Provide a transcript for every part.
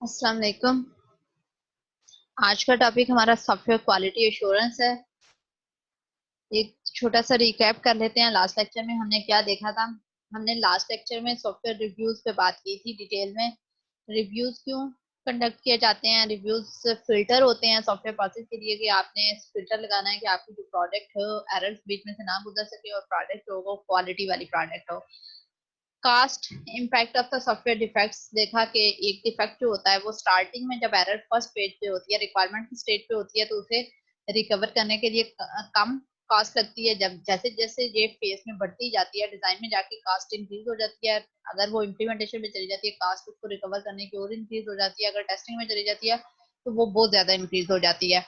अस्सलाम वालेकुम। आज का टॉपिक हमारा सॉफ्टवेयर क्वालिटी एश्योरेंस है। एक छोटा सा रिकैप कर लेते हैं, लास्ट लेक्चर में हमने क्या देखा था। हमने लास्ट लेक्चर में सॉफ्टवेयर रिव्यूज पे बात की थी डिटेल में। रिव्यूज क्यों कंडक्ट किए जाते हैं, रिव्यूज फिल्टर होते हैं सॉफ्टवेयर प्रोसेस के लिए कि आपने फिल्टर लगाना है कि आपकी जो प्रोडक्ट हो एरर्स बीच में से ना गुजर सके और प्रोडक्ट हो वो क्वालिटी वाली प्रोडक्ट हो। Cost impact of the software defects देखा कि एक डिफेक्ट जो होता है वो स्टार्टिंग में जब एरर फर्स्ट पेज पे होती है, रिक्वायरमेंट की स्टेज पे होती है, तो उसे रिकवर करने के लिए कम कॉस्ट लगती है। जब जैसे जैसे ये फेज में बढ़ती जाती है डिजाइन में जाके कास्ट इंक्रीज हो जाती है। अगर वो इम्प्लीमेंटेशन में चली जाती है कास्ट उसको रिकवर करने की और इंक्रीज हो जाती है। अगर टेस्टिंग में चली जाती है तो वो बहुत ज्यादा इंक्रीज हो जाती है।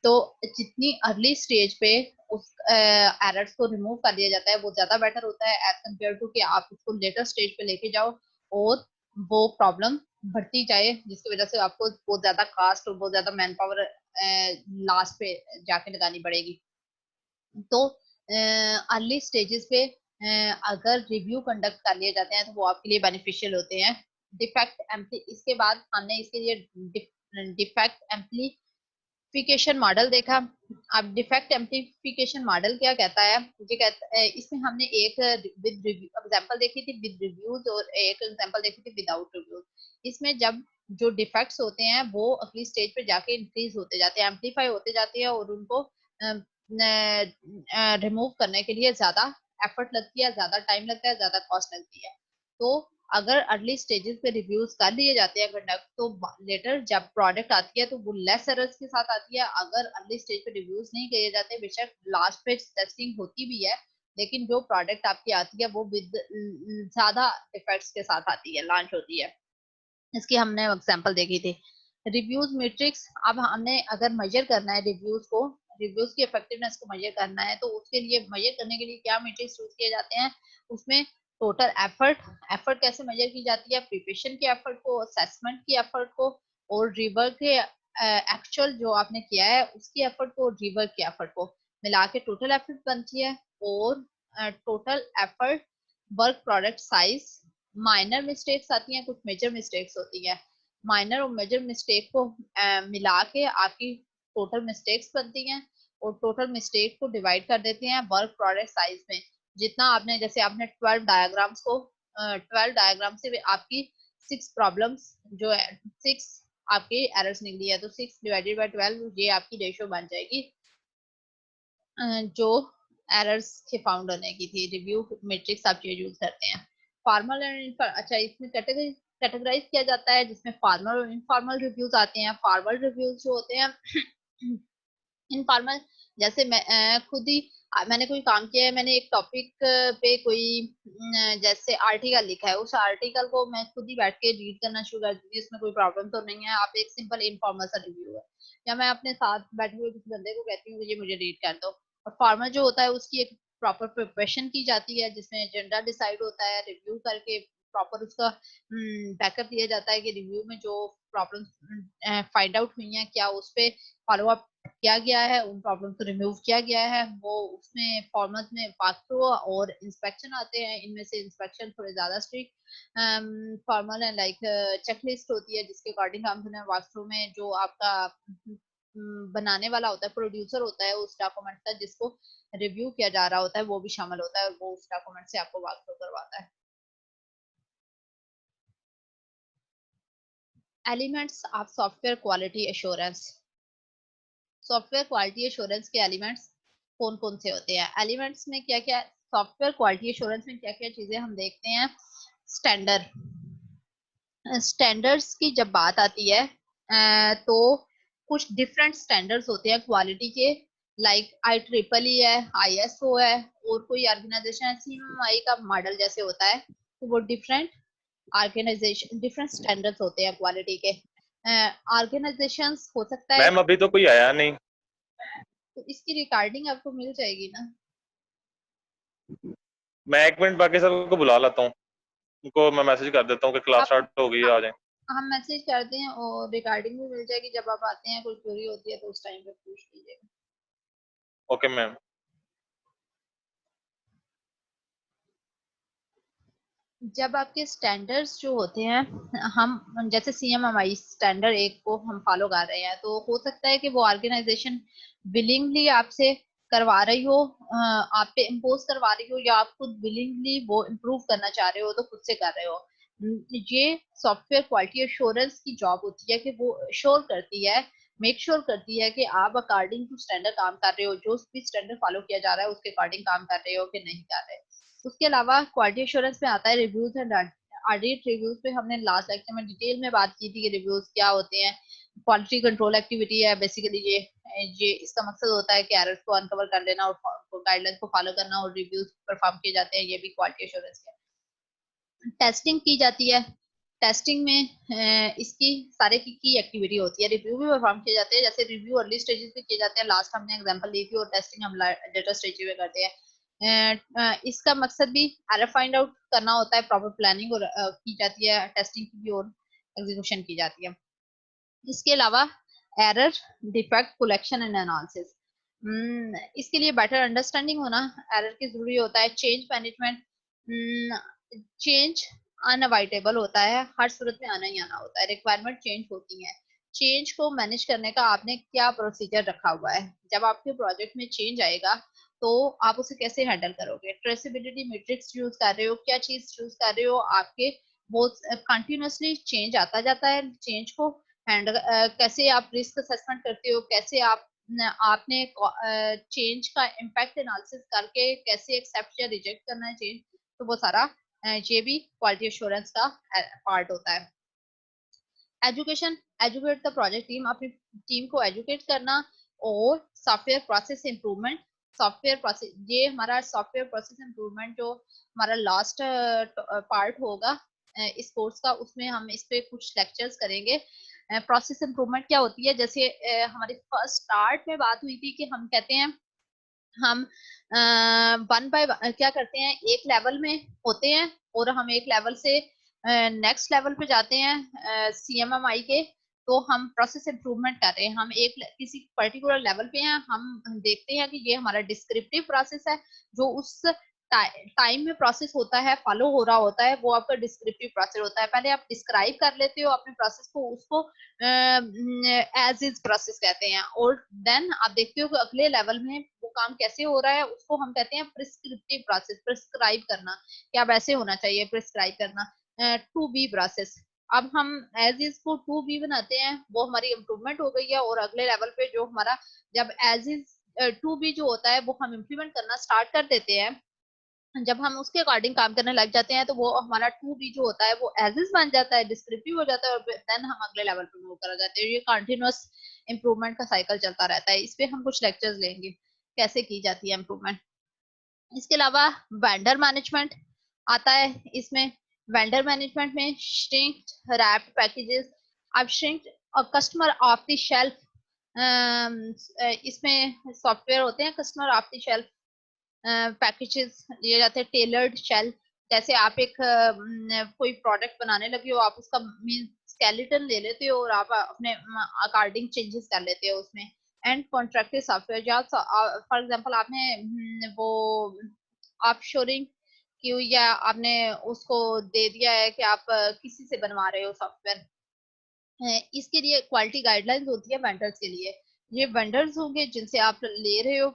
तो जितनी अर्ली स्टेज पे उस एरर्स को रिमूव कर दिया जाता है वो ज्यादा बेटर होता है एज कम्पेयर टू कि आप उसको लेटर स्टेज पे लेके जाओ और वो प्रॉब्लम बढ़ती जाए जिसकी वजह से आपको बहुत ज्यादा कास्ट और बहुत ज्यादा मैन पावर लास्ट पे जाके लगानी पड़ेगी। तो अर्ली स्टेजेस पे अगर रिव्यू कंडक्ट कर लिए जाते हैं तो वो आपके लिए बेनिफिशियल होते हैं। डिफेक्ट एम्पली इसके बाद हमने इसके लिए डिफेक्ट एम्पलीफिकेशन मॉडल देखा। अब डिफेक्ट एम्पलीफिकेशन मॉडल क्या कहता है, ये कहता है इसमें हमने एक विद रिव्यू एग्जांपल देखी थी विद रिव्यूज और एक एग्जांपल देखी थी विदाउट रिव्यूज। इसमें जब जो डिफेक्ट्स होते हैं वो अगली स्टेज पे जाके इंक्रीज होते जाते हैं, एम्पलीफाई होते जाते हैं और उनको रिमूव करने के लिए ज्यादा एफर्ट लगती है, ज्यादा टाइम लगता है, ज्यादा कॉस्ट लगती है। तो अगर अर्ली स्टेजेस पे रिव्यूज कर लिए जाते हैं कंडक्ट तो लेटर जब प्रोडक्ट आती है तो वो लेस एरर्स के साथ आती है। अगर अर्ली स्टेज पे रिव्यूज नहीं किए जाते, बेशक लास्ट पे टेस्टिंग होती भी है, लेकिन जो प्रोडक्ट आपकी आती है वो विद ज्यादा इफेक्ट्स के साथ आती है, लॉन्च होती है। इसकी हमने एग्जांपल देखी थी। रिव्यूज मैट्रिक्स, अब हमने अगर मेजर करना है रिव्यूज को, रिव्यूज की इफेक्टिवनेस को मेजर करना है तो उसके लिए मेजर करने के लिए क्या मैट्रिक्स यूज किए जाते हैं। उसमें टोटल एफर्ट, एफर्ट कैसे मेजर की जाती है, प्रिपरेशन के एफर्ट को, असेसमेंट की एफर्ट को और रिवर्क के एक्चुअल जो आपने किया है उसकी एफर्ट को और रिवर्क के एफर्ट को मिला के टोटल एफर्ट बनती है। और total effort, work product size, minor mistakes आती हैं, कुछ मेजर मिस्टेक्स होती है। माइनर और मेजर मिस्टेक को मिला के आपकी टोटल मिस्टेक्स बनती हैं और टोटल मिस्टेक को डिवाइड कर देते हैं वर्क प्रोडक्ट साइज में। जितना आपने, जैसे आपने 12 डायग्राम्स को 12 डायग्राम से आपकी 6 प्रॉब्लम्स जो है 6 आपकी एरर्स निकली है तो 6 डिवाइडेड बाय 12 ये आपकी रेशियो बन जाएगी जो एरर्स के फाउंड होने की थी। रिव्यू मैट्रिक्स आप ये यूज करते हैं। फॉर्मल एंड अच्छा, इसमें कैटेगराइज किया जाता है जिसमें फॉर्मल और इनफॉर्मल रिव्यूज आते हैं। फॉर्मल रिव्यूज जो होते हैं इनफॉर्मल, जैसे मैं खुद ही मैंने कोई काम किया है, मैंने एक टॉपिक पे कोई जैसे आर्टिकल लिखा है, उस आर्टिकल को मैं खुद ही बैठ के रीड करना शुरू कर दी, उसमें कोई प्रॉब्लम तो नहीं है, आप एक सिंपल इनफॉर्मल सा रिव्यू है। या मैं अपने साथ बैठे हुए किसी बंदे को कहती हूँ ये मुझे रीड कर दो। और फॉर्मल जो होता है उसकी एक प्रॉपर प्रिपरेशन की जाती है जिसमें एजेंडा डिसाइड होता है, रिव्यू करके प्रॉपर उसका बैकअप दिया जाता है कि रिव्यू में जो प्रॉब्लम फाइंड आउट हुई हैं क्या उस पे फॉलो अप किया गया है, उन प्रॉब्लम को रिमूव किया गया है। वो उसमें फॉर्मल्स में वॉक थ्रू और इंस्पेक्शन आते हैं, इनमें से इंस्पेक्शन थोड़े ज्यादा स्ट्रिक्ट फॉर्मल है, लाइक चेकलिस्ट होती है जिसके अकॉर्डिंग हम वॉक थ्रू में जो आपका बनाने वाला होता है, प्रोड्यूसर होता है उस डॉक्यूमेंट का जिसको रिव्यू किया जा रहा होता है वो भी शामिल होता है और वो उस डॉक्यूमेंट से आपको वॉक थ्रू करवाता है। Elements of software quality assurance. Software quality assurance के एलिमेंट्स कौन कौन से होते हैं, एलिमेंट्स में क्या क्या, सॉफ्टवेयर क्वालिटी एश्योरेंस में क्या क्या चीजें हम देखते हैं। स्टैंडर्ड, स्टैंडर्ड्स की जब बात आती है तो कुछ डिफरेंट स्टैंडर्ड्स होते हैं क्वालिटी के, लाइक IEEE है, ISO है और कोई ऑर्गेनाइजेशन CMMI का मॉडल जैसे होता है, तो वो डिफरेंट ऑर्गेनाइजेशन डिफरेंट स्टैंडर्ड्स होते हैं क्वालिटी के। ऑर्गेनाइजेशंस हो सकता है, मैम अभी तो कोई आया नहीं। तो इसकी रिकॉर्डिंग आपको मिल जाएगी ना। मैं 1 मिनट बाकी सबको बुला लाता हूँ, उनको मैं मैसेज कर देता हूँ कि क्लास आप स्टार्ट हो गई है, आ जाएं। हम मैसेज करते हैं और रिकॉर्डिंग भी मिल जाएगी, जब आप आते हैं कोई क्वेरी होती है तो उस टाइम पे पूछ लीजिएगा। Okay ma'am. जब आपके स्टैंडर्ड्स जो होते हैं, हम जैसे सीएमएमआई स्टैंडर्ड एक को हम फॉलो कर रहे हैं, तो हो सकता है कि वो ऑर्गेनाइजेशन विलिंगली आपसे करवा रही हो, आप पे इम्पोज करवा रही हो, या आप खुद विलिंगली वो इम्प्रूव करना चाह रहे हो तो खुद से कर रहे हो। ये सॉफ्टवेयर क्वालिटी एश्योरेंस की जॉब होती है कि वो श्योर करती है, मेक श्योर करती है कि आप अकॉर्डिंग टू स्टैंडर्ड काम कर रहे हो, जो भी स्टैंडर्ड फॉलो किया जा रहा है उसके अकॉर्डिंग काम कर रहे हो कि नहीं कर रहे। उसके अलावा क्वालिटी एश्योरेंस में आता है रिव्यूज एंड ऑडिट। रिव्यूज पे हमने लास्ट लेक्चर में डिटेल में बात की थी कि रिव्यूज क्या होते हैं। क्वालिटी कंट्रोल एक्टिविटी है बेसिकली ये इसका मकसद होता है कि एरर्स को अनकवर कर लेना और गाइडलाइंस को फॉलो करना, और रिव्यूज परफॉर्म किए जाते हैं, ये भी क्वालिटी एश्योरेंस के। टेस्टिंग की जाती है। टेस्टिंग में इसकी सारे की एक्टिविटी होती है। रिव्यू भी परफॉर्म किए जाते हैं, जैसे रिव्यू अर्ली स्टेजेस पे किए जाते हैं, लास्ट हमने एग्जांपल दी थी, और टेस्टिंग हम लेटर स्टेज पे करते हैं। इसका मकसद भी एरर फाइंड आउट करना होता है, प्रॉपर प्लानिंग और की जाती है, टेस्टिंग की भी और एग्जीक्यूशन की जाती है। इसके अलावा error defect collection and analysis, इसके लिए बेटर अंडरस्टैंडिंग होना एरर की जरूरी होता है। चेंज मैनेजमेंट, चेंज अनअवॉइडेबल होता है, हर सूरत में आना ही आना होता है, रिक्वायरमेंट चेंज होती है। चेंज को मैनेज करने का आपने क्या प्रोसीजर रखा हुआ है, जब आपके प्रोजेक्ट में चेंज आएगा तो आप उसे कैसे हैंडल करोगे। ट्रेसेबिलिटी मैट्रिक्स यूज कर रहे हो, क्या चीज यूज कर रहे हो, आपके वो कंटिन्यूसली चेंज आता जाता है, चेंज को हैंडल कैसे आप रिस्क असेसमेंट करते हो, कैसे आपने चेंज का इम्पैक्ट एनालिसिस करके कैसे एक्सेप्ट या रिजेक्ट करना है चेंज, तो वो सारा ये भी क्वालिटी एश्योरेंस का पार्ट होता है। Education, educate the project team, अपनी टीम को एजुकेट करना। और software process improvement, software process, ये हमारा सॉफ्टवेयर प्रोसेस इंप्रूवमेंट जो हमारा लास्ट पार्ट होगा इस कोर्स का, उसमें हम इस पे कुछ लेक्चर्स करेंगे। प्रोसेस इंप्रूवमेंट क्या होती है, जैसे हमारी फर्स्ट स्टार्ट में बात हुई थी कि हम कहते हैं हम वन बाय क्या करते हैं, एक लेवल में होते हैं और हम एक लेवल से नेक्स्ट लेवल पे जाते हैं सीएमएमआई के। तो हम प्रोसेस इंप्रूवमेंट कर रहे हैं, हम एक किसी पर्टिकुलर लेवल पे हैं, हम देखते हैं कि ये हमारा डिस्क्रिप्टिव प्रोसेस है, जो उस टाइम में प्रोसेस होता है, फॉलो हो रहा होता है, वो आपका डिस्क्रिप्टिव प्रोसेस होता है। पहले आप डिस्क्राइब कर लेते हो अपने प्रोसेस को, उसको एज इज प्रोसेस कहते हैं, और देन आप देखते हो कि अगले लेवल में वो काम कैसे हो रहा है, उसको हम कहते हैं प्रिस्क्रिप्टिव प्रोसेस, प्रिस्क्राइब करना, क्या वैसे होना चाहिए, प्रिस्क्राइब करना, टू बी प्रोसेस। अब हम एज इज को टू बी बनाते हैं, वो हमारी इंप्रूवमेंट हो गई है, और अगले लेवल पे जो हमारा जब एज इज टू बी जो होता है वो हम इम्प्लीमेंट करना स्टार्ट कर देते हैं, जब हम उसके अकॉर्डिंग काम करने लग जाते हैं, तो वो हमारा टू बी जो होता है वो एज इज बन जाता है, डिस्क्रिप्टिव हो जाता है, और देन हम अगले लेवल पे मूव कर जाते हैं। ये कंटिन्यूअस इंप्रूवमेंट का साइकिल चलता रहता है। इस पे हम कुछ लेक्चर्स लेंगे कैसे की जाती है इंप्रूवमेंट। इसके अलावा वेंडर मैनेजमेंट आता है इसमें। वेंडर मैनेजमेंट में श्रिंक्ड रैप्ड पैकेजेस, अब श्रिंक्ड और कस्टमर ऑफ द शेल्फ, इसमें सॉफ्टवेयर होते हैं customer of the shelf packages लिए जाते हैं। टेलर्ड शेल, जैसे आप एक कोई प्रोडक्ट बनाने लगे हो, आप उसका मीन स्केलेटन ले लेते हो और आप अपने अकॉर्डिंग चेंजेस कर लेते हो उसमें। एंड कॉन्ट्रैक्टेड सॉफ्टवेयर, जहाँ फॉर एग्जांपल आपने वो ऑफशोरिंग की हुई, या आपने उसको दे दिया है कि आप किसी से बनवा रहे हो सॉफ्टवेयर, इसके लिए क्वालिटी गाइडलाइंस होती है वेंडर्स के लिए। ये वेंडर्स होंगे जिनसे आप ले रहे हो,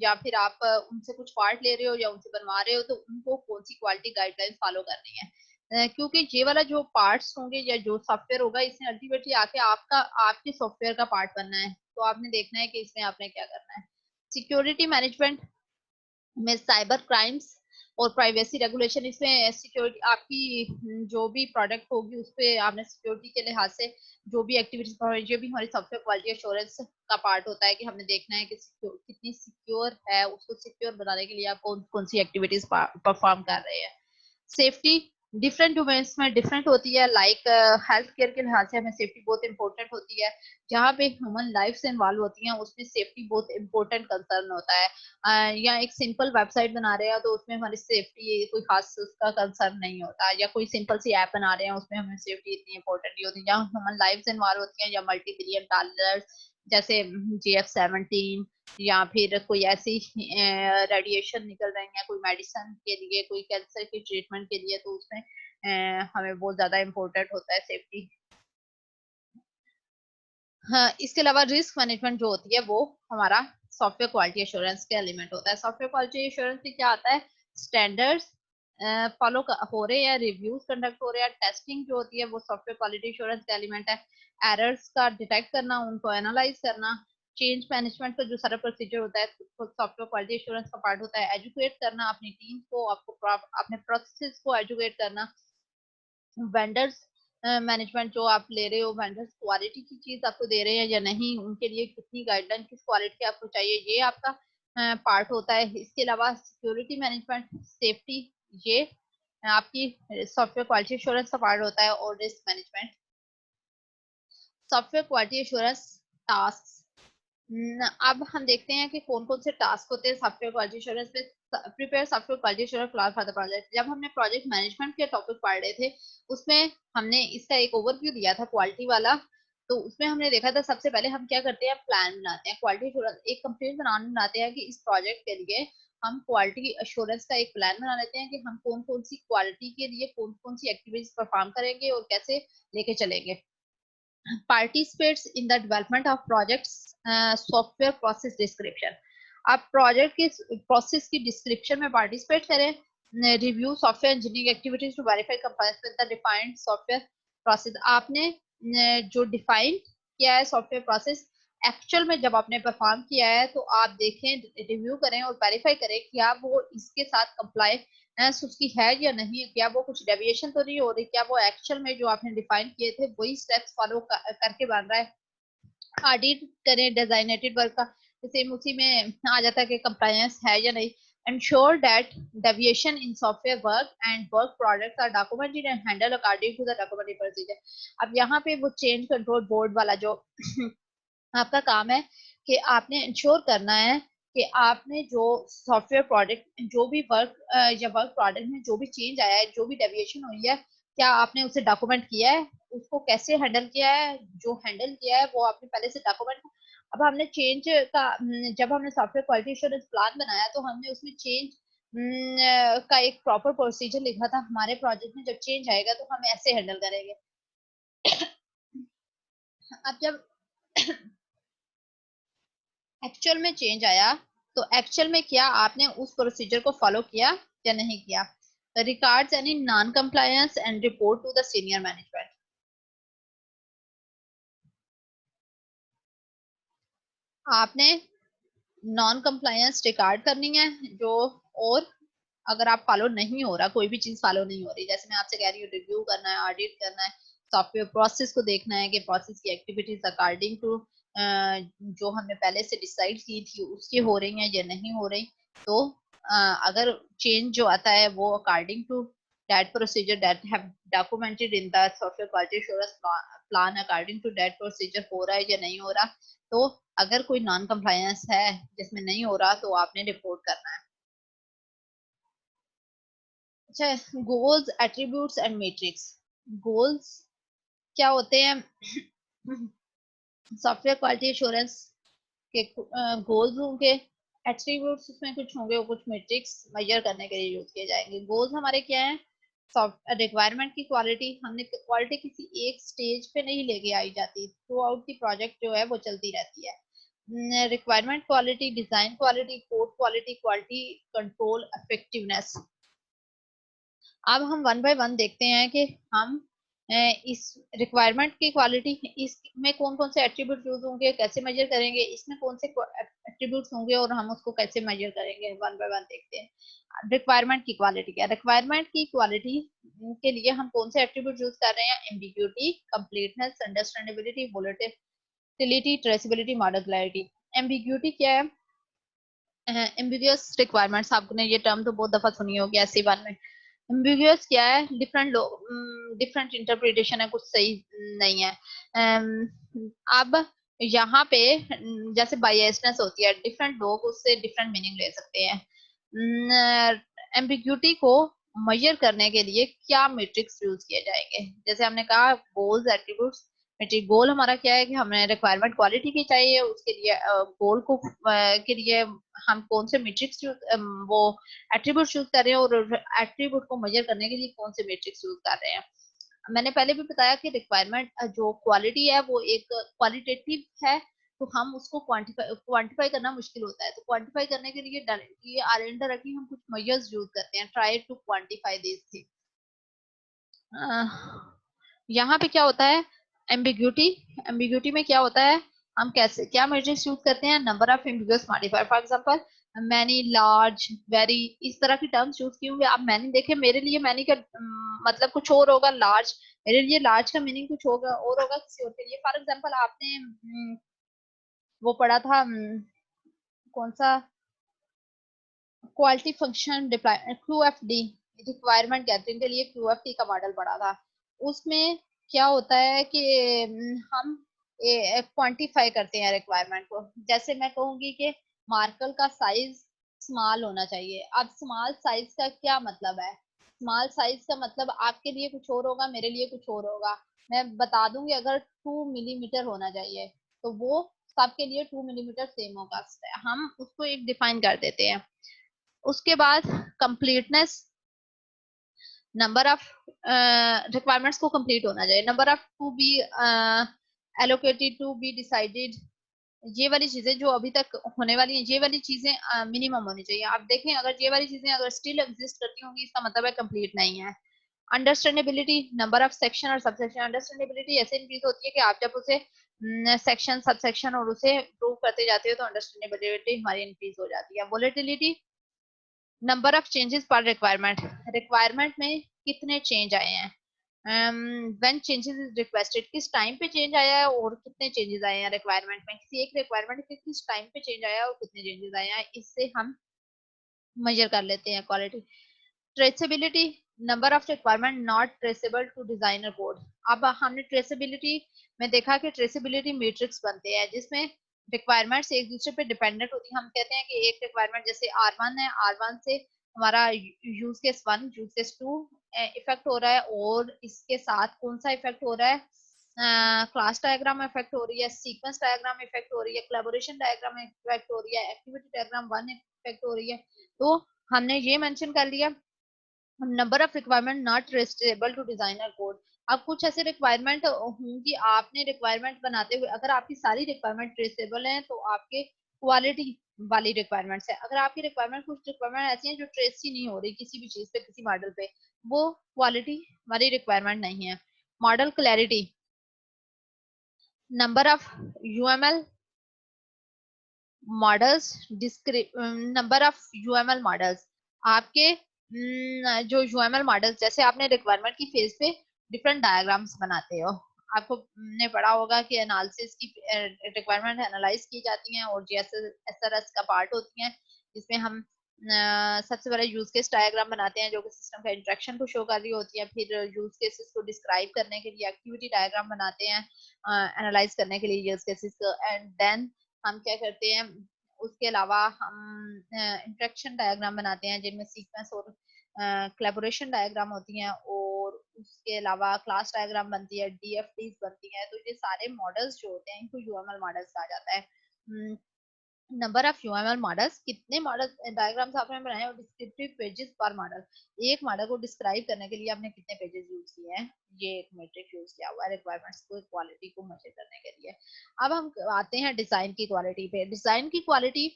या फिर आप उनसे कुछ पार्ट ले रहे हो या उनसे बनवा रहे हो, तो उनको कौन सी क्वालिटी गाइडलाइंस फॉलो करनी है। क्योंकि ये वाला जो पार्ट्स होंगे या जो सॉफ्टवेयर होगा, इसमें अल्टीमेटली आके आपका आपके सॉफ्टवेयर का पार्ट बनना है, तो आपने देखना है कि इसमें आपने क्या करना है। सिक्योरिटी मैनेजमेंट में साइबर क्राइम्स और प्राइवेसी रेगुलेशन, इसमें सिक्योरिटी आपकी जो भी प्रोडक्ट होगी उस पर आपने सिक्योरिटी के लिहाज से जो भी एक्टिविटीज, जो भी हमारी सॉफ्टवेयर क्वालिटी एश्योरेंस का पार्ट होता है कि हमने देखना है कि कितनी सिक्योर है, उसको सिक्योर बनाने के लिए आप कौन कौन सी एक्टिविटीज परफॉर्म कर रहे हैं। सेफ्टी डिफरेंट डोमेन्स में डिफरेंट होती है, लाइक हेल्थ केयर के लिहाज से हमें सेफ्टी बहुत इंपॉर्टेंट होती है। जहाँ पे ह्यूमन लाइफ से इन्वॉल्व होती हैं उसमें सेफ्टी बहुत इंपॉर्टेंट कंसर्न होता है। या एक सिंपल वेबसाइट बना रहे हैं तो उसमें हमारी सेफ्टी कोई खास उसका कंसर्न नहीं होता, या कोई सिंपल सी ऐप बना रहे हैं उसमें हमें सेफ्टी इतनी इंपॉर्टेंट नहीं होती। जहाँ ह्यूमन लाइफ इन्वॉल्व होती हैं या मल्टी बिलियन डॉलर जैसे GF17 या फिर कोई ऐसी रेडिएशन निकल रही है कोई मेडिसिन के लिए, कोई कैंसर की ट्रीटमेंट के लिए, तो उसमें हमें बहुत ज्यादा इम्पोर्टेंट होता है सेफ्टी। हाँ, इसके अलावा रिस्क मैनेजमेंट जो होती है वो हमारा सॉफ्टवेयर क्वालिटी एश्योरेंस के एलिमेंट होता है। सॉफ्टवेयर क्वालिटी एश्योरेंस में क्या आता है, स्टैंडर्ड्स फॉलो हो रहे हैं, रिव्यूज कंडक्ट हो रहे हैं, टेस्टिंग जो होती है वो सॉफ्टवेयर क्वालिटी एश्योरेंस का एलिमेंट है। एरर्स का डिटेक्ट करना, उनको एनालाइज करना, चेंज मैनेजमेंट का जो सारा प्रोसीजर होता है सॉफ्टवेयर क्वालिटी एश्योरेंस का पार्ट होता है। एजुकेट करना अपनी टीम को, आपको अपने प्रोसेस को एजुकेट करना। वेंडर्स मैनेजमेंट जो आप ले रहे हो, वेंडर्स क्वालिटी की चीज आपको दे रहे हैं या नहीं, उनके लिए कितनी गाइडलाइन, किस क्वालिटी आपको चाहिए, ये आपका पार्ट होता है। इसके अलावा सिक्योरिटी मैनेजमेंट, सेफ्टी, ये आपकी सॉफ्टवेयर क्वालिटी एश्योरेंस का पार्ट होता है। और risk management, software quality assurance task. अब हम देखते हैं कि कौन कौन से टास्क होते हैं सॉफ्टवेयर क्वालिटी एश्योरेंस में। Prepare software quality assurance plan for the project. जब हमने प्रोजेक्ट मैनेजमेंट के टॉपिक पढ़ रहे थे, उसमें हमने इसका एक ओवरव्यू दिया था क्वालिटी वाला। तो उसमें हमने देखा था सबसे पहले हम क्या करते हैं, प्लान बनाते हैं, क्वालिटी एश्योरेंस एक कंप्लीट प्लान बनाते हैं कि इस प्रोजेक्ट के लिए हम क्वालिटी एश्योरेंस का एक प्लान बना लेते हैं कि हम कौन कौन सी क्वालिटी के लिए कौन कौन सी एक्टिविटीज परफॉर्म करेंगे और कैसे लेके चलेंगे। participates in the development of projects software process description। आप प्रोजेक्ट की प्रोसेस की डिस्क्रिप्शन में पार्टिसिपेट करें। Review software engineering activities to verify compliance with the defined software process. आपने जो डिफाइन किया है सॉफ्टवेयर प्रोसेस, एक्चुअल में जब आपने परफॉर्म किया है तो आप देखें, रिव्यू करें और वेरीफाई करें क्या वो इसके साथ कंप्लाई उसकी है या नहीं, क्या वो कुछ डेविएशन तो नहीं हो रही, क्या वो एक्चुअल में जो आपने डिफाइन किए थे वही स्टेप्स फॉलो करके बन रहा है। ऑडिट करें डिजाइनेटेड वर्क का, जैसे उसी में आ जाता है कि कंप्लायंस है या नहीं। ensure that deviation in software work and work products are documented and handled according to the documented procedure। अब यहाँ पे वो चेंज कंट्रोल बोर्ड वाला जो आपका काम है कि आपने इंश्योर करना है कि आपने जो सॉफ्टवेयर प्रोडक्ट जो भी वर्क या वर्क प्रोडक्ट में जो भी चेंज आया है, जो भी डेविएशन हुई है, क्या आपने उसे डॉक्यूमेंट किया है, उसको कैसे हैंडल किया है, जो हैंडल किया है वो आपने पहले से डॉक्यूमेंट। अब हमने चेंज का जब हमने सॉफ्टवेयर क्वालिटी एश्योरेंस प्लान बनाया तो हमने उसमें चेंज का एक प्रॉपर प्रोसीजर लिखा था, हमारे प्रोजेक्ट में जब चेंज आएगा तो हम ऐसे हैंडल करेंगे। अब जब एक्चुअल में चेंज आया तो एक्चुअल में क्या आपने उस प्रोसीजर को फॉलो किया या नहीं किया। Records any non compliance and report to the senior management. आपने नॉन कंप्लायंस रिकॉर्ड करनी है जो, और अगर आप फॉलो नहीं हो रहा, कोई भी चीज फॉलो नहीं हो रही, जैसे मैं आपसे कह रही हूँ रिव्यू करना है, ऑडिट करना है, सॉफ्टवेयर प्रोसेस को देखना है कि प्रोसेस की एक्टिविटीज अकॉर्डिंग टू जो हमने पहले से डिसाइड की थी उसकी हो रही हैं या नहीं हो रही। तो अगर चेंज जो आता है वो according to that procedure that have documented in the software quality assurance plan, according to that procedure हो रहा है या नहीं हो रहा। तो अगर कोई नॉन कंप्लायंस है जिसमें नहीं हो रहा तो आपने रिपोर्ट करना है। अच्छा, goals, attributes and matrix. Goals क्या होते हैं, सॉफ्टवेयर क्वालिटी एश्योरेंस के गोल्स होंगे, एट्रीब्यूट्स उसमें कुछ होंगे और कुछ मैट्रिक्स मेजर करने के लिए यूज किए जाएंगे। गोल्स हमारे क्या है, रिक्वायरमेंट की क्वालिटी, हमने क्वालिटी किसी एक स्टेज पे नहीं लेके आई जाती, थ्रू आउट की प्रोजेक्ट जो है वो चलती रहती है। Requirement quality, design quality, code quality, quality control, effectiveness. अब हम वन बाय वन देखते हैं कि हम इस रिक्वायरमेंट की क्वालिटी, इसमें कौन कौन से एट्रीब्यूट यूज होंगे, कैसे मेजर करेंगे, इसमें कौन से एट्रीब्यूट्स होंगे और हम उसको कैसे मेजर करेंगे, वन बाय वन देखते हैं। रिक्वायरमेंट की क्वालिटी क्या, रिक्वायरमेंट की क्वालिटी के लिए हम कौन से एट्रीब्यूट यूज कर रहे हैं, ambiguity, completeness, understandability, volatility, traceability, model clarity. Ambiguity क्या है, एम्बिगुअस रिक्वायरमेंट्स, आपने ये टर्म तो बहुत दफा सुनी होगी ऐसी बात में। एम्बिगुअस क्या है, डिफरेंट लोग डिफरेंट इंटरप्रिटेशन है, कुछ सही नहीं है। अब यहाँ पे जैसे बायसनेस होती है, डिफरेंट लोग उससे डिफरेंट मीनिंग ले सकते हैं। एम्बिग्यूटी को मेजर करने के लिए क्या मैट्रिक्स यूज किए जाएंगे, जैसे हमने कहा गोल्स, एट्रीब्यूट्स, मेट्रिक गोल हमारा क्या है कि हमें रिक्वायरमेंट क्वालिटी की चाहिए, उसके लिए गोल को के लिए हम कौन से मैट्रिक्स वो एट्रीब्यूट यूज कर रहे हैं और एट्रीब्यूट को मेजर करने के लिए कौन से मैट्रिक्स यूज कर रहे हैं। मैंने पहले भी बताया कि रिक्वायरमेंट जो क्वालिटी है वो एक क्वालिटेटिव है, तो हम उसको क्वांटिफाई करना मुश्किल होता है। तो क्वांटिफाई करने के लिए ये आर एन डायरेक्टली हम कुछ मेजर्स यूज करते हैं, try to quantify this thing. यहाँ पे क्या होता है, एम्बिग्यूटी। एम्बिग्यूटी में क्या होता है, हम कैसे क्या मेजर्स यूज करते हैं, number of ambiguous modifier, for example many, large, very, इस तरह की टर्म्स यूज की होंगे। आप मैनी देखें, मेरे लिए मैनी का मतलब कुछ और होगा, लार्ज मेरे लिए लार्ज का मीनिंग कुछ होगा और होगा किसी और के लिए। फॉर एग्जांपल आपने वो पढ़ा था, कौन सा, quality function QFD, requirement gathering के लिए QFD का मॉडल पढ़ा था। उसमें क्या होता है कि हम क्वांटिफाई करते हैं रिक्वायरमेंट को। जैसे मैं कहूंगी कि मार्कर का साइज स्मॉल होना चाहिए। अब स्मॉल साइज का क्या मतलब है, स्मॉल साइज का मतलब आपके लिए कुछ और होगा, मेरे लिए कुछ और होगा। मैं बता दूंगी अगर 2 मिलीमीटर होना चाहिए तो वो सबके लिए 2 मिलीमीटर सेम होगा। हम उसको एक डिफाइन कर देते हैं। उसके बाद कंप्लीटनेस, नंबर ऑफ रिक्वायरमेंट्स को कंप्लीट होना चाहिए, number of to be allocated, to be decided, ये वाली चीजें जो अभी तक होने वाली हैं, ये वाली चीजें मिनिमम होनी चाहिए। आप देखें अगर ये वाली चीजें अगर स्टिल एग्जिस्ट करती होंगी इसका मतलब है कंप्लीट नहीं है। अंडरस्टैंडेबिलिटी, नंबर ऑफ सेक्शन और सबसेक्शन। अंडरस्टैंडेबिलिटी ऐसे इंक्रीज होती है कि आप जब उसे सेक्शन सबसेक्शन और उसे प्रूव करते जाते हो तो अंडरस्टैंडेबिलिटी हमारी इंक्रीज हो जाती है। वोलेटिलिटी, नंबर ऑफ चेंजेस पर रिक्वायरमेंट, रिक्वायरमेंट में कितने चेंज आए हैं, व्हेन चेंजेस इज रिक्वेस्टेड, किस टाइम पे चेंज आया है और कितने चेंजेस आए हैं रिक्वायरमेंट में, किसी एक रिक्वायरमेंट के किस टाइम पे चेंज आया है और कितने चेंजेस आए हैं, इससे हम मेजर कर लेते हैं quality. Traceability, number of requirement not traceable to designer code. अब हमने ट्रेसेबिलिटी में देखा कि ट्रेसेबिलिटी मैट्रिक्स बनते हैं जिसमें रिक्वायरमेंट्स एक दूसरे पे डिपेंडेंट होती है। हम कहते हैं कि एक रिक्वायरमेंट जैसे R1 है, R1 से हमारा use case 1, use case 2 effect हो रहा है और इसके साथ कौन सा इफेक्ट हो रहा है, क्लास डायग्राम इफेक्ट हो रही है, सीक्वेंस डायग्राम इफेक्ट हो रही है, कोलैबोरेशन डायग्राम इफेक्ट हो रही है, एक्टिविटी डायग्राम 1 इफेक्ट हो रही है। तो हमने ये मेंशन कर लिया। Number of requirement not traceable to designer code. अब कुछ ऐसे रिक्वायरमेंट होंगी, आपने रिक्वायरमेंट बनाते हुए अगर आपकी सारी रिक्वायरमेंट ट्रेसेबल हैं तो आपके क्वालिटी वाली रिक्वायरमेंट्स है। अगर आपकी रिक्वायरमेंट, कुछ रिक्वायरमेंट ऐसी हैं जो ट्रेस ही नहीं हो रही किसी भी चीज पे, किसी मॉडल पे, वो क्वालिटी वाली रिक्वायरमेंट नहीं है। Model clarity, number of UML models, number of UML models, आपके जो UML मॉडल्स, जैसे आपने रिक्वायरमेंट की फेज पे डिफरेंट डायग्राम्स बनाते हो, आपको ने पढ़ा होगा कि एनालिसिस की रिक्वायरमेंट एनालाइज की जाती हैं और GSRS का पार्ट होती हैं जिसमें हम सबसे पहले यूज केस डायग्राम बनाते हैं जो कि सिस्टम का इंटरेक्शन को शो कर रही होती है, फिर यूज केसेस को डिस्क्राइब करने के लिए एक्टिविटी डायग्राम बनाते हैं एनालाइज करने के लिए यूज केसेस को, एंड देन हम क्या करते हैं, उसके अलावा हम इंटरेक्शन डायग्राम बनाते हैं जिनमें सीक्वेंस और कोलैबोरेशन डायग्राम होती हैं और उसके अलावा क्लास डायग्राम बनती है, DFDs बनती है। तो ये सारे मॉडल्स जो होते हैं इनको UML मॉडल्स कहा जाता है। नंबर ऑफ UML मॉडल्स, कितने मॉडल डायग्राम्स आपने बनाए और डिस्क्रिप्टिव पेजेस पर मॉडल, एक मॉडल को डिस्क्राइब करने के लिए आपने कितने पेजेस यूज किए हैं, ये एक मैट्रिक यूज किया हुआ है रिक्वायरमेंट्स को क्वालिटी को मेजर करने के लिए। अब हम आते हैं डिजाइन की क्वालिटी पे। डिजाइन की क्वालिटी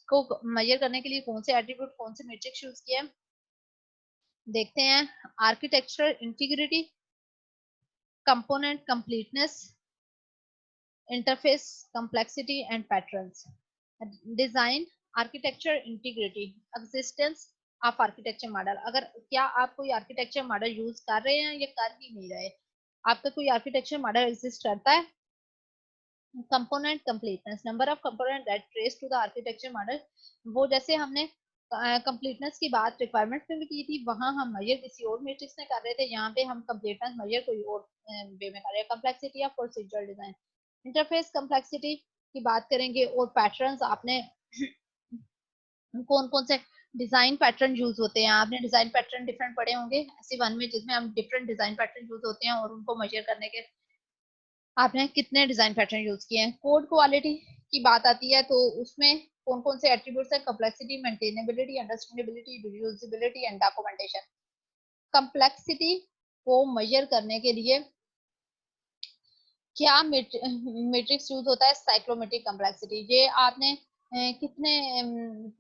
को मेजर करने के लिए कौन से एट्रीब्यूट, कौन से मैट्रिक्स यूज किए हैं देखते हैं। Architectural integrity, component completeness, interface complexity and patterns. Design, architecture integrity, existence of architecture model, अगर क्या आप कोई आर्किटेक्चर मॉडल यूज कर रहे हैं या कर ही नहीं रहे, आपका कोई आर्किटेक्चर मॉडल एग्जिस्ट करता है। Component completeness, number of component that trace to the architecture model, वो जैसे हमने कंप्लीटनेस की बात रिक्वायरमेंट में भी की थी, वहां हम मेजर किसी और मैट्रिक्स में कर रहे थे, यहाँ पे हम कंप्लीटनेस मेजर कोई और वे में कर रहे हैं। Complexity of procedural design, interface complexity की बात करेंगे और पैटर्न्स, आपने कौन कौन से डिजाइन पैटर्न यूज होते हैं, आपने डिजाइन पैटर्न डिफरेंट पढ़े होंगे ऐसे वन में जिसमें हम डिफरेंट डिजाइन पैटर्न यूज होते हैं और उनको मेजर करने के आपने कितने डिजाइन पैटर्न यूज किए हैं। कोड क्वालिटी की बात आती है तो उसमें कौन कौन से एट्रीब्यूट्स हैं, complexity, maintainability, understandability, reusability and documentation. Complexity को मेजर करने के लिए क्या मैट्रिक्स यूज होता है, साइक्लोमेट्रिक कम्प्लेक्सिटी। ये आपने कितने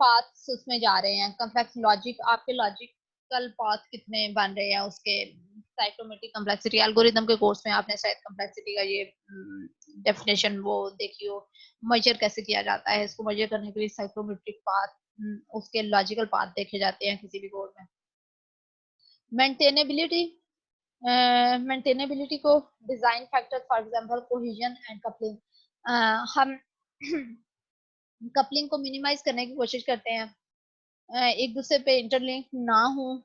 पाथ्स उसमें जा रहे हैं, कम्प्लेक्स लॉजिक, आपके लॉजिकल पाथ कितने बन रहे हैं उसके। साइक्लोमेट्रिक कम्प्लेक्सिटी एल्गोरिदम के कोर्स में आपने शायद कम्प्लेक्सिटी का ये डेफिनेशन वो देखी हो। मेजर कैसे किया जाता है, इसको मेजर करने के लिए साइक्लोमेट्रिक पाथ, उसके लॉजिकल पाथ देखे जाते हैं किसी भी कोड में। मेंटेनेबिलिटी, मेंटेनेबिलिटी को design factor, for example cohesion and coupling, हम कपलिंग को मिनिमाइज करने की कोशिश करते हैं, एक दूसरे पे इंटरलिंक ना हो,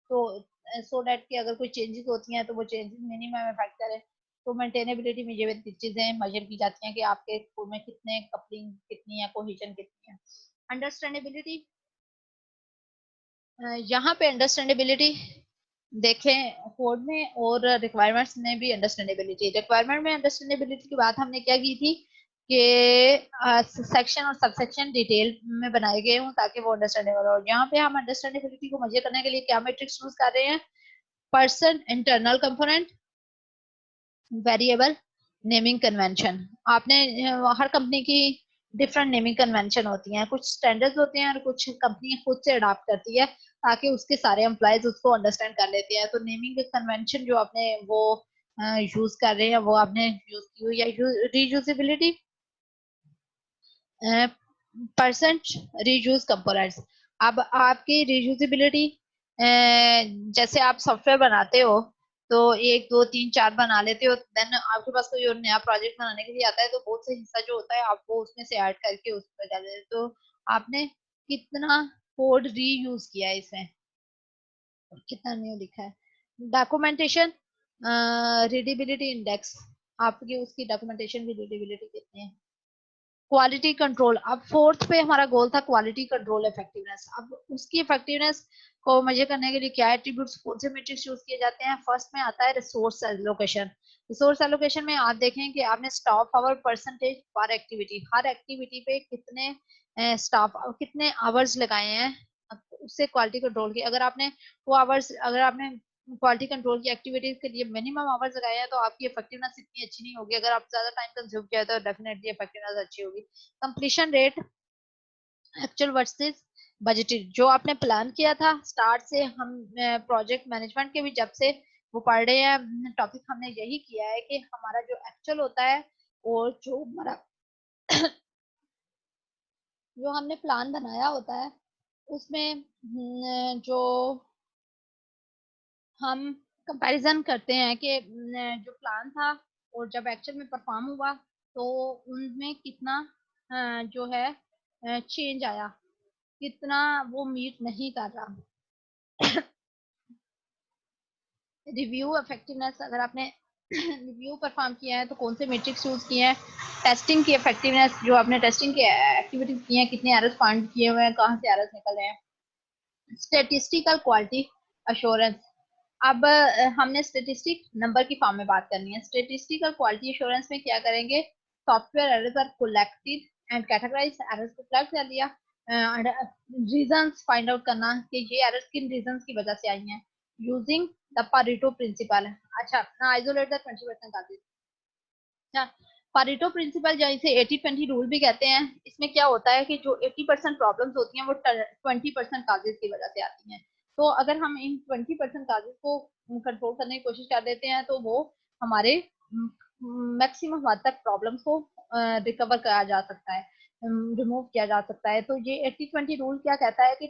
तो सो दैट कि अगर कोई चेंजेस होती हैं तो वो चेंजेस मिनिमम इफेक्ट करें। तो मेंटेनेबिलिटी में ये चीजें मेजर की जाती हैं कि आपके कोड में कितने कपलिंग कितनी है, कोहेजन कितनी है। अंडरस्टैंडेबिलिटी, यहाँ पे अंडरस्टैंडेबिलिटी देखें कोड में और रिक्वायरमेंट्स में भी अंडरस्टैंडेबिलिटी। रिक्वायरमेंट में अंडरस्टैंडेबिलिटी की बात हमने क्या की थी कि सेक्शन और सबसेक्शन डिटेल में बनाए गए हों ताकि वो अंडरस्टैंडेबल हो। यहाँ पे हम अंडरस्टैंडेबिलिटी को मेजर करने के लिए क्या मैट्रिक्स यूज कर रहे हैं, person, internal component, variable, naming convention. आपने हर कंपनी की डिफरेंट नेमिंग कन्वेंशन होती हैं, कुछ स्टैंडर्ड्स होते हैं और कुछ कंपनी खुद से अडॉप्ट करती है ताकि उसके सारे एम्प्लॉयज उसको अंडरस्टैंड कर लेते हैं। तो नेमिंग कन्वेंशन जो आपने वो यूज कर रहे हैं वो आपने यूज की हुई। या रीयूजेबिलिटी, परसेंट रीयूज कंपोनेंट्स। अब आपकी रीयूजेबिलिटी, जैसे आप सॉफ्टवेयर बनाते हो तो एक दो तीन चार बना लेते हो, देन आपके पास कोई और नया प्रोजेक्ट बनाने के लिए आता है तो बहुत से हिस्सा जो होता है आप वो उसमें से ऐड करके उस पर डाल देते हो। तो आपने कितना कोड रीयूज किया है इसमें, कितना न्यू लिखा है। डॉक्यूमेंटेशन, रीडेबिलिटी इंडेक्स, आपकी उसकी डॉक्यूमेंटेशन की रीडेबिलिटी कितनी है। क्वालिटी कंट्रोल, अब फोर्थ पे हमारा गोल था क्वालिटी कंट्रोल इफेक्टिवनेस। अब उसकी इफेक्टिवनेस को मेजर करने के लिए क्या एट्रीब्यूट्स, कौन से मैट्रिक्स यूज किए जाते हैं। फर्स्ट में आता है रिसोर्स एलोकेशन। रिसोर्स एलोकेशन में आप देखें कि आपने स्टाफ आवर परसेंटेज पर एक्टिविटी, हर एक्टिविटी पे कितने स्टाफ कितने आवर्स लगाए हैं, उससे क्वालिटी कंट्रोल की। अगर आपने वो आवर्स, अगर आपने क्वालिटी कंट्रोल की एक्टिविटीज के लिए मिनिमम आवर्स लगाए हैं तो आपकी इफेक्टिवनेस इतनी अच्छी नहीं होगी। अगर आप ज्यादा टाइम कंज्यूम किया तो डेफिनेटली इफेक्टिवनेस अच्छी होगी। Completion rate, actual versus budgeted, जो आपने प्लान किया था स्टार्ट से। हम प्रोजेक्ट मैनेजमेंट के भी जब से वो पढ़ रहे हैं टॉपिक, हमने यही किया है कि हमारा जो एक्चुअल होता है और जो हमारा जो हमने प्लान बनाया होता है उसमें जो हम कंपैरिजन करते हैं कि जो प्लान था और जब एक्चुअल में परफॉर्म हुआ तो उनमें कितना जो है चेंज आया, कितना वो मीट नहीं कर रहा। रिव्यू इफेक्टिवनेस, अगर आपने रिव्यू परफॉर्म किया है तो कौन से मैट्रिक्स यूज किए हैं। टेस्टिंग की इफेक्टिवनेस, जो आपने टेस्टिंग की एक्टिविटीज की हैं कितने एरर्स फाइंड किए हुए हैं, कहाँ से एरर्स निकल रहे हैं। स्टेटिस्टिकल क्वालिटी अश्योरेंस, अब हमने स्टेटिस्टिक नंबर की फॉर्म में बात करनी है। स्टेटिस्टिकल क्वालिटी एश्योरेंस में क्या करेंगे, software errors are collected and categorize, errors को कलेक्ट कर लिया, रीजंस फाइंड आउट करना कि ये एरर्स किन रीजंस की वजह से आई हैं, यूजिंग द पारेटो प्रिंसिपल। अच्छा, ना आइसोलेट द 20% काजेस। अच्छा, पारेटो प्रिंसिपल जैसे 80-20 रूल भी कहते हैं, इसमें क्या होता है कि जो 80% प्रॉब्लम्स होती हैं वो 20% काजेज की वजह से आती हैं। तो अगर हम इन 20% काजेज को कंट्रोल करने की कोशिश कर देते हैं तो वो हमारे मैक्सिमम हद तक प्रॉब्लम्स को रिकवर करा जा सकता है, रिमूव किया जा सकता है। तो ये 80-20 रूल क्या कहता है कि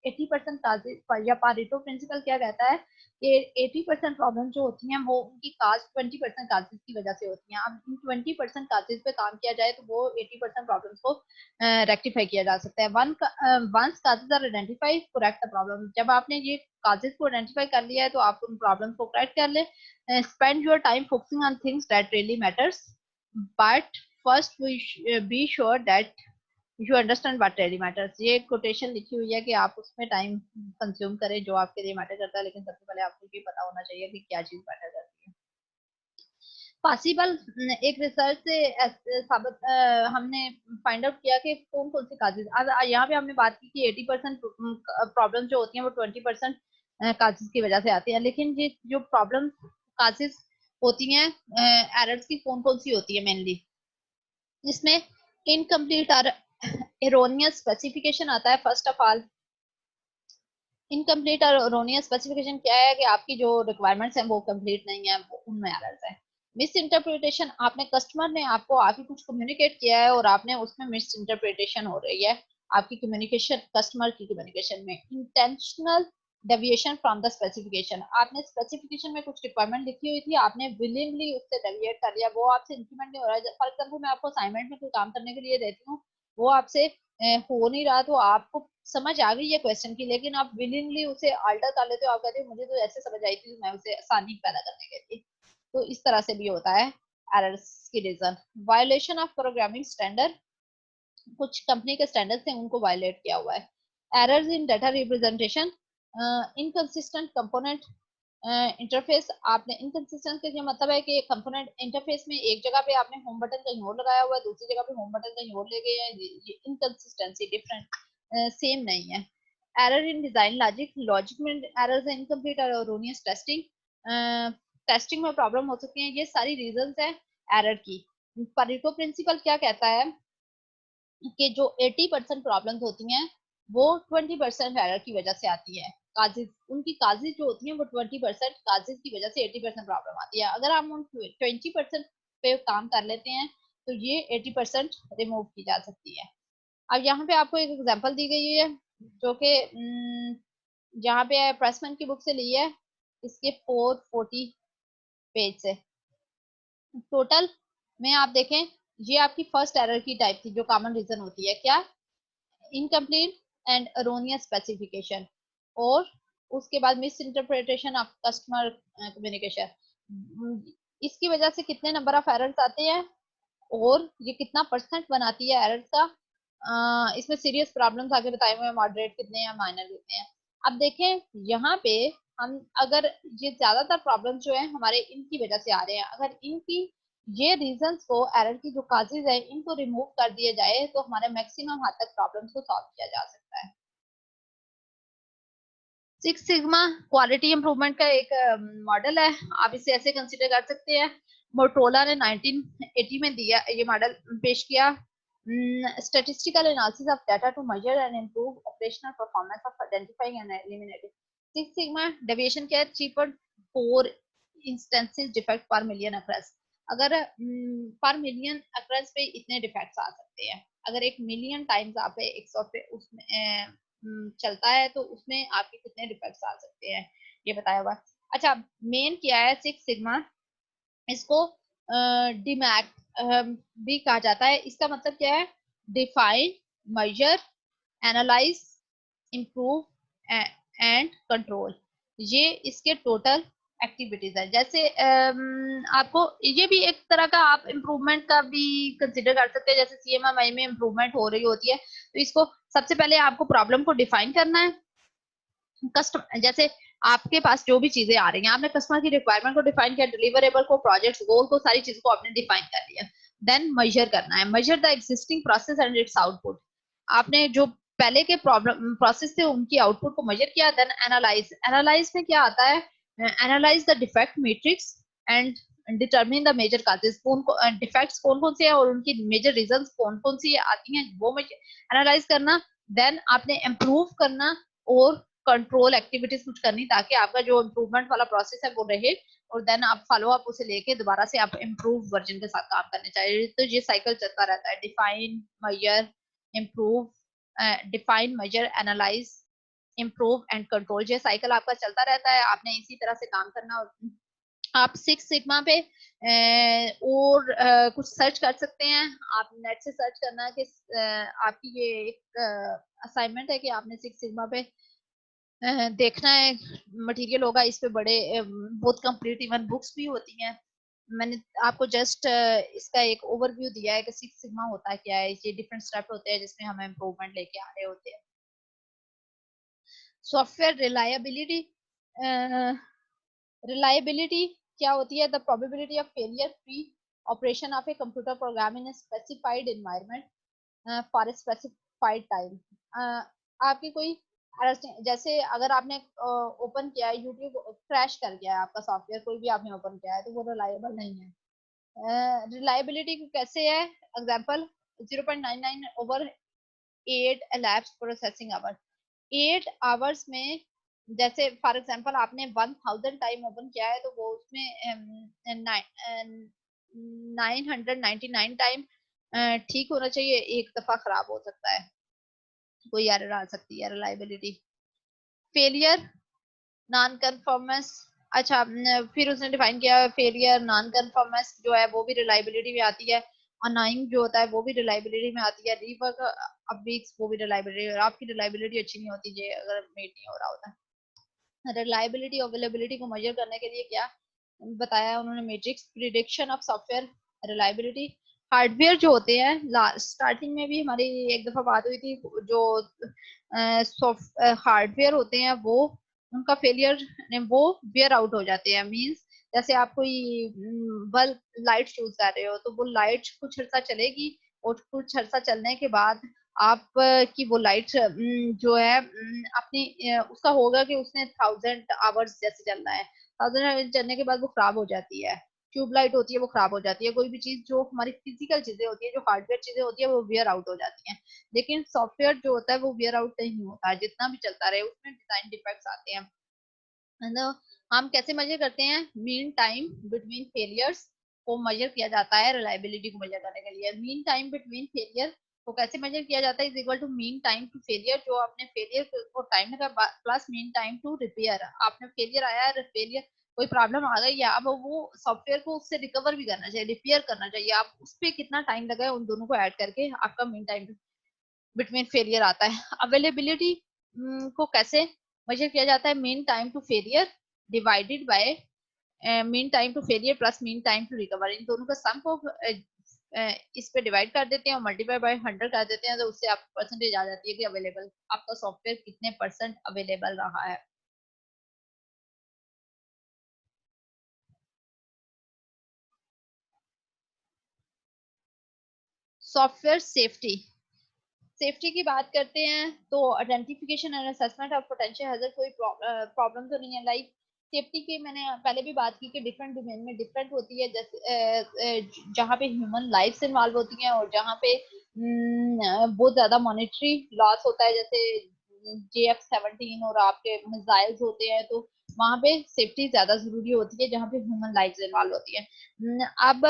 80% काजेज, या पारेटो प्रिंसिपल क्या कहता है कि 80% प्रॉब्लम जो होती हैं वो उनकी काज 20% काजेज की वजह से होती हैं। अब इन 20% काजेज पे काम किया जाए तो वो 80% प्रॉब्लम्स को रेक्टिफाई किया जा सकता है। Once causes are identify, correct the problem. जब आपने ये काजेज को आइडेंटिफाई कर लिया है तो आप उन प्रॉब्लम्स को करेक्ट कर ले। Spend your time focusing on things that really matters, but first we be sure that you understand what really matters. ये कोटेशन लिखी हुई है कि आप उसमें टाइम कंज्यूम करें जो आपके लिए मैटर करता है, लेकिन सबसे पहले आपको ये पता होना चाहिए कि क्या चीज मैटर करती है। पॉसिबल एक रिसर्च से साबित हमने फाइंड आउट किया कि कौन कौन से काजेज, यहाँ पे हमने बात की कि 80% प्रॉब्लम जो होती हैं वो 20% काजेज की वजह से आती हैं, लेकिन ये जो प्रॉब्लम काजेज होती हैं एरर्स की कौन कौन सी होती है मेनली, जिसमें इनकम्प्लीट और एरोनियस स्पेसिफिकेशन आता है। फर्स्ट ऑफ ऑल इनकम्प्लीट और एरोनियस स्पेसिफिकेशन क्या है कि आपकी जो रिक्वायरमेंट्स हैं वो कंप्लीट नहीं है, वो उनमें एरर्स है। मिस इंटरप्रिटेशन, आपने कस्टमर ने आपको आके कुछ कम्युनिकेट किया है और आपने उसमें मिस इंटरप्रिटेशन हो रही है आपकी कम्युनिकेशन, कस्टमर की कम्युनिकेशन में। Intentional deviation from the specification, आपने स्पेसिफिकेशन में कुछ रिक्वायरमेंट लिखी हुई थी, आपने विलिंगली उससे डेविएट कर लिया, वो आपसे इंप्लीमेंट नहीं हो रहा है। फॉर एग्जाम्पल मैं आपको असाइनमेंट में कोई काम करने के लिए देती हूँ, वो आपसे हो नहीं रहा, तो आपको समझ आ गई है क्वेश्चन की, लेकिन आप विलिंगली उसे अल्टर कर लेते हो, आप कहते हो मुझे तो ऐसे समझ आई थी, तो मैं उसे आसानी पैदा करने के लिए। तो इस तरह से भी होता है एरर्स की reason. Violation of programming standard, कुछ कंपनी के स्टैंडर्ड से उनको वायलेट किया हुआ है। Errors in data representation, inconsistent component interface, आपने इनकंसिस्टेंट का मतलब है कि कंपोनेंट इंटरफेस में एक जगह पे आपने होम बटन कहीं और लगाया हुआ है, दूसरी जगह पे होम बटन कहीं और ले गए हैं, ये इनकंसिस्टेंसी डिफरेंट सेम नहीं है। Error in design logic, logic में एरर्स है, इनकम्प्लीट और एरोनियस टेस्टिंग, टेस्टिंग में प्रॉब्लम हो सकती है। ये सारी रीजंस है एरर की। परेटो प्रिंसिपल क्या कहता है कि जो 80% प्रॉब्लम्स होती हैं वो 20% एरर की वजह से आती है। काजिज, उनकी काजिज जो होती हैं वो 20% काजिज की वजह से 80% प्रॉब्लम आती है। अगर हम उन 20% पे काम कर लेते हैं तो ये 80% रिमूव की जा सकती है। अब यहाँ पे आपको एक एग्जांपल दी गई है जो कि जहाँ पे प्रेसमैन की बुक से ली है, इसके 440 पेज से। टोटल में आप देखें, ये आपकी फर्स्ट एरर की टाइप थी जो कॉमन रीजन होती है, क्या? इनकम्प्लीट एंड अरोनियस स्पेसिफिकेशन, और उसके बाद miss interpretation of customer communication. इसकी वजह से कितने नंबर ऑफ एरर्स आते हैं और ये कितना परसेंट बनाती है एरर्स का। इसमें सीरियस प्रॉब्लम्स आगे बताए हुए हैं, मॉडरेट कितने हैं, माइनर कितने हैं। अब देखें यहाँ पे हम अगर ये ज्यादातर प्रॉब्लम जो है हमारे इनकी वजह से आ रहे हैं, अगर इनकी ये रीजंस को, एरर की जो काजेज है इनको रिमूव कर दिया जाए तो हमारे मैक्सिमम हद तक प्रॉब्लम्स को सॉल्व किया जा सकता है। सिक्स सिग्मा क्वालिटी इंप्रूवमेंट का एक मॉडल है, आप इसे ऐसे कंसिडर कर सकते हैं। मोटोरोला ने 1980 में दिया ये मॉडल पेश किया। Statistical analysis of data to measure and improve operational performance of identifying and eliminating. Six sigma deviation क्या है? 3.4 instances defect per million occurs. अगर पर मिलियन अक्रस पे इतने डिफेक्ट्स आ सकते हैं, अगर 1 मिलियन टाइम्स आप एक सॉफ्टवेयर उसमें चलता है तो उसमें आपके कितने डिफेक्ट्स आ सकते हैं, ये बताया हुआ। अच्छा, मेन क्या है सिक्स सिग्मा, इसको डीमैक भी कहा जाता है। इसका मतलब क्या है? Define, measure, analyse, improve and control, ये इसके टोटल एक्टिविटीज है। जैसे आपको ये भी एक तरह का आप इम्प्रूवमेंट का भी कंसिडर कर सकते हैं, जैसे सीएमएमआई में इम्प्रूवमेंट हो रही होती है तो इसको सबसे पहले आपको प्रॉब्लम को डिफाइन करना है। कस्टमर, जैसे आपके पास जो भी चीजें आ रही हैं, आपने कस्टमर की रिक्वायरमेंट को डिफाइन किया, डिलीवरेबल को, प्रोजेक्ट्स, गोल को, सारी चीजों को आपने डिफाइन कर लिया। देन मेजर करना है, measure the existing process and it's output, आपने जो पहले के प्रॉब्लम प्रोसेस थे उनकी आउटपुट को मेजर किया। देन एनालाइज, एनालाइज में क्या आता है? Analyse the defect metrics and determine the major causes, कौन को डिफेक्ट्स कौन कौन से हैं और उनकी मेजर रीजंस कौन कौन सी आती हैं वो एनालाइज करना। देन आपने इम्प्रूव करना और कंट्रोल एक्टिविटीज कुछ करनी ताकि आपका जो इम्प्रूवमेंट वाला प्रोसेस है वो रहे, और देन आप फॉलो अप उसे लेके दोबारा से आप इम्प्रूव वर्जन के साथ काम करने चाहिए। तो ये साइकिल चलता रहता है, define, measure, improve, define, measure, analyse, improve and control, ये साइकिल आपका चलता रहता है। आपने इसी तरह से काम करना। आप सिक्स सिग्मा पे और कुछ सर्च कर सकते हैं, आप नेट से सर्च करना कि आपकी ये एक असाइनमेंट है कि आपने सिक्स सिग्मा पे देखना है, मटेरियल होगा इस पे बड़े बहुत कंप्लीट, इवन बुक्स भी होती हैं। मैंने आपको जस्ट इसका एक ओवरव्यू दिया है कि सिक्स सिग्मा होता है क्या है, ये डिफरेंट स्टेप होते हैं जिसमें हम इम्प्रूवमेंट लेके आ रहे होते हैं। सॉफ्टवेयर रिलायबिलिटी, रिलायबिलिटी क्या होती है? The probability of failure free operation of a computer program in specified environment for a specified time. आपकी कोई जैसे अगर आपने ओपन किया है यूट्यूब, क्रैश कर गया है आपका सॉफ्टवेयर, कोई भी आपने ओपन किया है, तो वो रिलायबल नहीं है। रिलायबिलिटी कैसे है? Example 0.99 over 8 elapsed processing hour. 8 hours में, जैसे फॉर एग्जांपल आपने 1000 टाइम ओपन किया है, तो वो उसमें 999 टाइम ठीक होना चाहिए, एक दफा खराब हो सकता है, कोई एरर आ सकती है। Reliability failure non conformance. अच्छा, फिर उसने डिफाइन किया फेलियर नॉन कन्फर्मेंस जो है वो भी रिलायबिलिटी में आती है। अनाइंग जो होता है वो भी रिलायबिलिटी में आती है। रीवर्क अब वीक्स वो भी रिलायबिलिटी, आपकी रिलायबिलिटी अच्छी नहीं होती है अगर मेट नहीं हो रहा होता। रिलायबिलिटी अवेलेबिलिटी को मेजर करने के लिए क्या बताया उन्होंने? Matrix prediction of software reliability. Hardware जो होते हैं, स्टार्टिंग में भी हमारी एक दफा बात हुई थी, जो हार्डवेयर होते हैं वो उनका फेलियर वो वेयर आउट हो जाते हैं। मींस जैसे आप कोई बल्ब लाइट चूज कर रहे हो, तो वो लाइट कुछ अर्सा चलेगी, और कुछ अर्सा चलने के बाद आप की वो लाइट जो है अपनी उसका होगा कि उसने 1000 आवर्स जैसे चलना है, 1000 चलने के बाद वो खराब हो जाती है। ट्यूबलाइट होती है वो खराब हो जाती है। कोई भी चीज जो हमारी फिजिकल चीजें होती है, जो हार्डवेयर चीजें होती है, वो वेयर आउट हो जाती हैं। लेकिन सॉफ्टवेयर जो होता है वो वेयर आउट नहीं होता है, जितना भी चलता रहे उसमें डिजाइन डिफेक्ट्स आते हैं। तो हम कैसे मेजर करते हैं? मीन टाइम बिटवीन फेलियर्स को मेजर किया जाता है रिलायबिलिटी को मेजर करने के लिए। मीन टाइम बिटवीन फेलियर को कैसे मेजर किया जाता है? Is equal to mean time to failure, जो आपने फेलियर को टाइम का plus mean time to repair. आपने फेलियर आया है, फेलियर कोई प्रॉब्लम आ गई है, अब वो सॉफ्टवेयर को उससे रिकवर भी करना चाहिए, रिपेयर करना चाहिए। आप उस पर कितना टाइम लगा है, उन दोनों को ऐड करके आपका मीन टाइम बिटवीन फेलियर आता है। अवेलेबिलिटी को कैसे मेजर किया जाता है? Mean time to failure divided by mean time to failure plus mean time to recover. इन दोनों का सम को इस पे डिवाइड कर देते हैं और मल्टीप्लाई बाय 100 कर देते हैं, तो उससे आपको परसेंटेज आ जाती है कि अवेलेबल आपका सॉफ्टवेयर कितने परसेंट अवेलेबल रहा है। सॉफ्टवेयर सेफ्टी, सेफ्टी की बात करते हैं तो identification and assessment of potential hazard, कोई प्रॉब्लम तो नहीं है। लाइक सेफ्टी की मैंने पहले भी बात की कि डिफरेंट डोमेन में डिफरेंट होती है, जैसे जहाँ पे ह्यूमन लाइफ्स इन्वॉल्व होती हैं और जहाँ पे बहुत ज्यादा मॉनेटरी लॉस होता है, जैसे JF-17 और आपके मिसाइल्स होते हैं, तो वहां पे सेफ्टी ज्यादा जरूरी होती है जहाँ पे ह्यूमन लाइफ इन्वॉल्व होती है। अब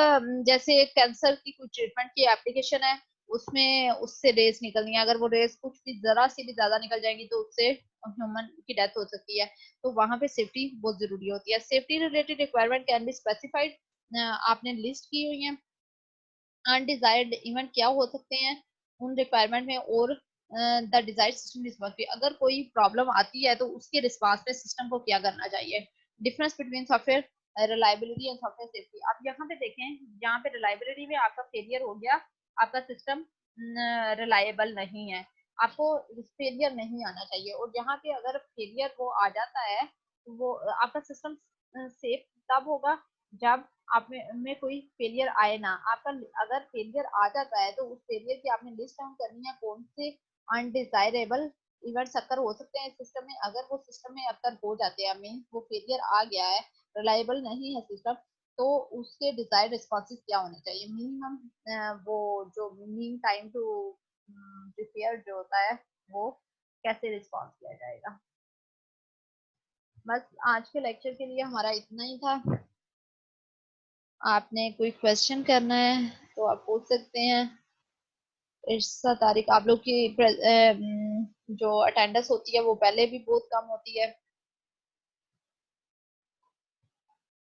जैसे कैंसर की कुछ ट्रीटमेंट की एप्लीकेशन है, उसमें उससे रेस निकलनी है, अगर वो रेस कुछ भी जरा सी भी ज्यादा निकल जाएगी तो उससे ह्यूमन की डेथ हो सकती है। तो वहां पे सेफ्टी बहुत जरूरी होती है। Safety related requirement can be specified, आपने लिस्ट की हुई है। अनडिजायर्ड इवेंट क्या हो सकते हैं उन रिक्वायरमेंट में, और द डिजायर्ड सिस्टम रिस्पॉन्स भी, अगर कोई प्रॉब्लम आती है तो उसके रिस्पॉन्स में सिस्टम को क्या करना चाहिए। Difference between software reliability and software safety. आप यहाँ पे देखें, यहाँ पे रिलायबिलिटी में आपका फेलियर हो गया, आपका सिस्टम रिलायबल नहीं है, आपको फेलियर नहीं आना चाहिए। और यहाँ पे अगर फेलियर वो आ जाता है तो वो आपका सिस्टम सेफ तब होगा जब आप में कोई फेलियर आए ना। आपका अगर फेलियर आ जाता है तो उस फेलियर की आपने लिस्ट डाउन करनी है, कौन से अनडिजायरेबल इवेंट्स अक्कर हो सकते हैं सिस्टम में। अगर वो सिस्टम में अक्कर हो जाते हैं, मीन वो फेलियर आ गया है, रिलायबल नहीं है सिस्टम, तो उसके डिजायर्ड रिस्पॉन्सेज क्या होने चाहिए? मिनिमम वो जो मीन टाइम टू रिपेयर जो होता है वो कैसे रिस्पॉन्स किया जाएगा। बस आज के लेक्चर के लिए हमारा इतना ही था। आपने कोई क्वेश्चन करना है तो आप पूछ सकते हैं। इर्सा तारिक, आप लोग की जो अटेंडेंस होती है वो पहले भी बहुत कम होती है।